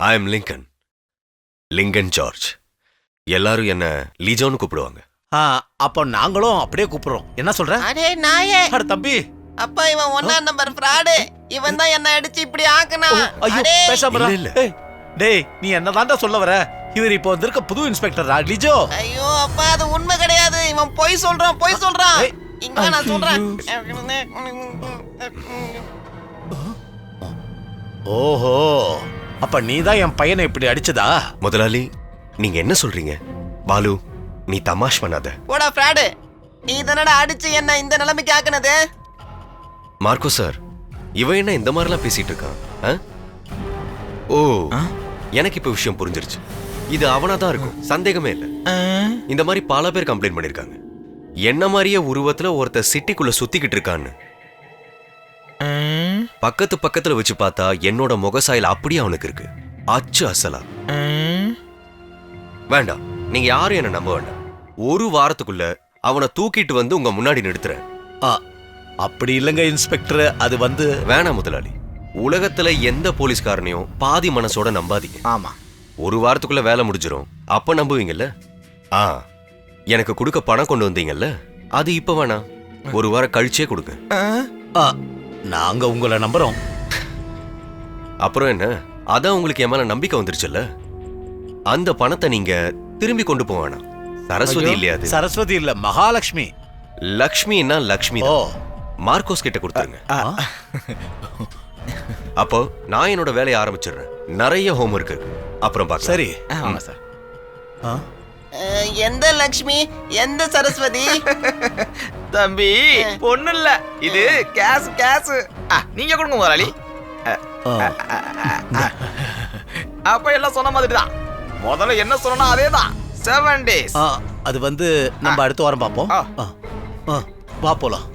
I am Lincoln. Lincoln George. எல்லாரும் என்ன லிஜோன்னு கூப்பிடுவாங்க. அப்போ நாங்களும் அப்படியே கூப்பிடுறோம். என்ன சொல்ற? அடே நாயே, அட தம்பி, அப்பா இவன் 1ஆம் நம்பர் ஃப்ராடு. இவன் தான் என்ன அடிச்சு இப்படி ஆக்குனா. ஐயோ அடே, பேசாம இரு. இல்ல. ஏய், டேய் நீ என்னதான்டா சொல்ல வர? இவர் இப்போ வந்திருக்க புது இன்ஸ்பெக்டர் லிஜோ. ஐயோ அப்பா அது உண்மை கிடையாது. இவன் பொய் சொல்றான், பொய் சொல்றான். ஏய், இங்க வா, நான் சொல்றேன். ஓஹோ, அப்ப நீதான் என் பையனை இப்படி அடிச்சதா? முதலாளி, நீங்க என்ன சொல்றீங்க? பாலு, நீ தமாஷ் பண்ணாத. போடா ஃப்ராடு, நீ தானடா அடிச்சு என்ன இந்த நிலைமைக்கு ஆக்குனது. மார்க்கோ சார், இவன் என்ன இந்த மாதிரிலாம் பேசிட்டு இருக்கான்? ஆ? ஓ, எனக்கு இப்ப விஷயம் புரிஞ்சிருச்சு. இது அவனாதான் இருக்கும், சந்தேகமே இல்ல. இந்த மாதிரி பல பேர் கம்ப்ளைண்ட் பண்ணிருக்காங்க. என்ன மாதிரியே உருவத்துல ஒருத்தர் சிட்டிக்குள்ள சுத்திக்கிட்டு இருக்கான்னு. பக்கத்துல வச்சு பார்த்தா என்னோட முகசாயில அப்படியே அவனுக்கு இருக்கு, அச்சு அசலா. வேண்டாம், நீங்க யாரும் என்ன நம்ப வேண்டாம். ஒரு வாரத்துக்குள்ள அவனை தூக்கிட்டு வந்து உங்க முன்னாடி நிறுத்துறேன். அப்படி இல்லைங்க இன்ஸ்பெக்டர், அது வந்து வேணாம் முதலாளி, உலகத்துல எந்த போலீஸ்காரனையும் பாதி மனசோட நம்பாதீங்க. ஆமா, ஒரு வாரத்துக்குள்ள வேலை முடிஞ்சிரும், அப்ப நம்புவீங்கல்ல. எனக்கு கொடுக்க பணம் கொண்டு வந்தீங்கல்ல, அது இப்ப வேணாம், ஒரு வாரம் கழிச்சே கொடுங்க. நாங்க உங்களை நம்புறோம். அப்புறம் என்ன, அதான் உங்களுக்கு என் மேல நம்பிக்கை வந்துருச்சுல்ல. அந்த பணத்தை நீங்க திரும்பி கொண்டு போக வேணாம். சரஸ்வதி இல்லையா அது? சரஸ்வதி இல்ல, மகாலட்சுமி. லக்ஷ்மின்னா லக்ஷ்மி ஓ, தான். மார்க்கோஸ் கிட்ட கொடுத்துருங்க. அப்போ நான் என்னோட வேலையை ஆரம்பிச்சிடுறேன். நிறைய ஹோம்வொர்க் இருக்கு, அப்புறம் பார்க்கலாம். சரி. ஆமா சார். எந்த லக்ஷ்மி, எந்த சரஸ்வதி? தம்பி பொண்ணு இல்ல, இது கேஸ் கேஸ். நீங்க கொடுங்க முதலாளி. அப்ப எல்லாம் சொன்ன மாதிரி தான். முதல்ல என்ன சொன்னா அதே தான். 7 days. அது வந்து நம்ம அடுத்த வாரம் பார்ப்போம். வா போலாம்.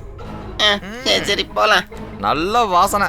சரி சரி போலாம். நல்ல வாசனை.